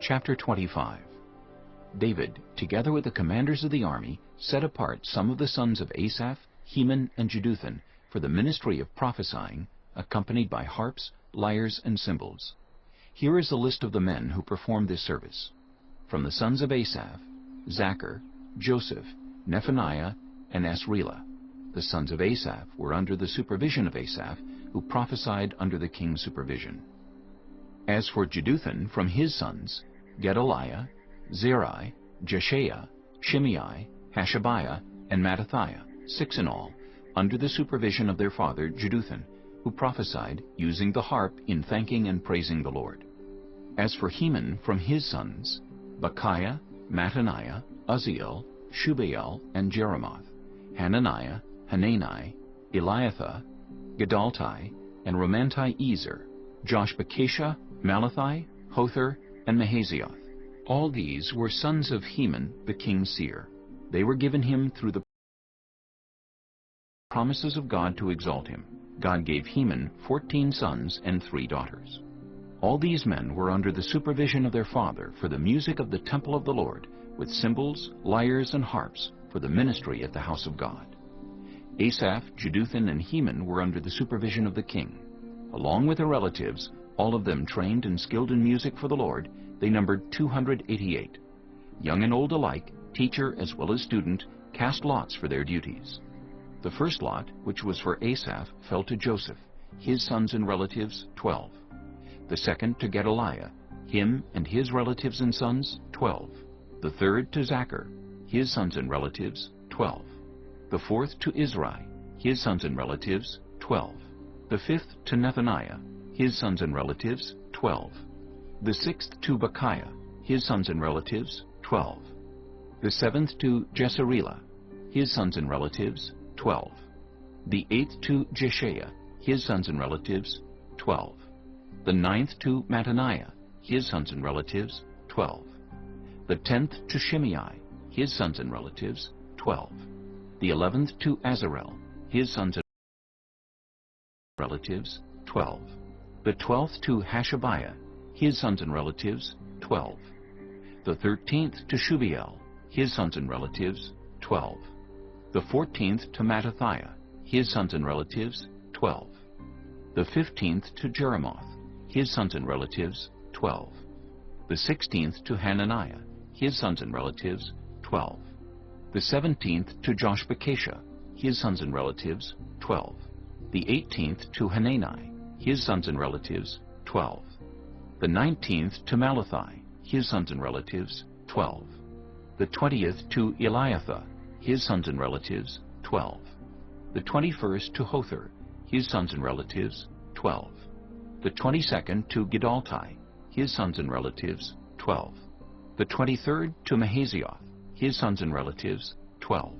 Chapter 25. David, together with the commanders of the army, set apart some of the sons of Asaph, Heman, and Jeduthun for the ministry of prophesying, accompanied by harps, lyres, and cymbals. Here is a list of the men who performed this service. From the sons of Asaph, Zachar, Joseph, Nephaniah, and Asrelah. The sons of Asaph were under the supervision of Asaph, who prophesied under the king's supervision. As for Jeduthun, from his sons, Gedaliah, Zerai, Jeshaiah, Shimei, Hashabiah, and Mattithiah, 6 in all, under the supervision of their father Jeduthun, who prophesied, using the harp in thanking and praising the Lord. As for Heman, from his sons, Bechiah, Mattaniah, Uzziel, Shubael, and Jeremoth, Hananiah, Hanani, Eliathah, Gedaltai, and Romanti-Ezer, Joshbekashah, Malathi, Hothar, and Mahazioth. All these were sons of Heman, the king's seer. They were given him through the promises of God to exalt him. God gave Heman 14 sons and 3 daughters. All these men were under the supervision of their father for the music of the temple of the Lord, with cymbals, lyres, and harps for the ministry at the house of God. Asaph, Jeduthun, and Heman were under the supervision of the king. Along with their relatives, all of them trained and skilled in music for the Lord, they numbered 288. Young and old alike, teacher as well as student, cast lots for their duties. The first lot, which was for Asaph, fell to Joseph, his sons and relatives, 12. The second to Gedaliah, him and his relatives and sons, 12. The third to Zachar, his sons and relatives, 12. The fourth to Izri, his sons and relatives, 12. The fifth to Nethaniah, his sons and relatives, 12. The sixth to Bechiah, his sons and relatives, 12. The seventh to Jesarela, his sons and relatives, 12. The eighth to Jeshaiah, his sons and relatives, 12. The ninth to Mattaniah, his sons and relatives, 12. The 10th to Shimei, his sons and relatives, 12. The 11th to Azarel, his sons and relatives, 12. The 12th to Hashabiah, his sons and relatives, 12. The 13th to Shubael, his sons and relatives, 12. The 14th to Mattithiah, his sons and relatives, 12. The 15th to Jeremoth, his sons and relatives, 12. The 16th to Hananiah, his sons and relatives, 12. The 17th to Joshbekashah, his sons and relatives, 12. The 18th to Hanani, his sons and relatives, 12. The 19th to Malathi, his sons and relatives, 12. The 20th to Eliathah, his sons and relatives, 12. The 21st to Hothar, his sons and relatives, 12. The 22nd to Gedaltai, his sons and relatives, 12. The 23rd to Mahazioth, his sons and relatives, 12.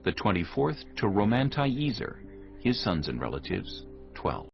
The 24th to Romanti-Ezer, his sons and relatives, 12.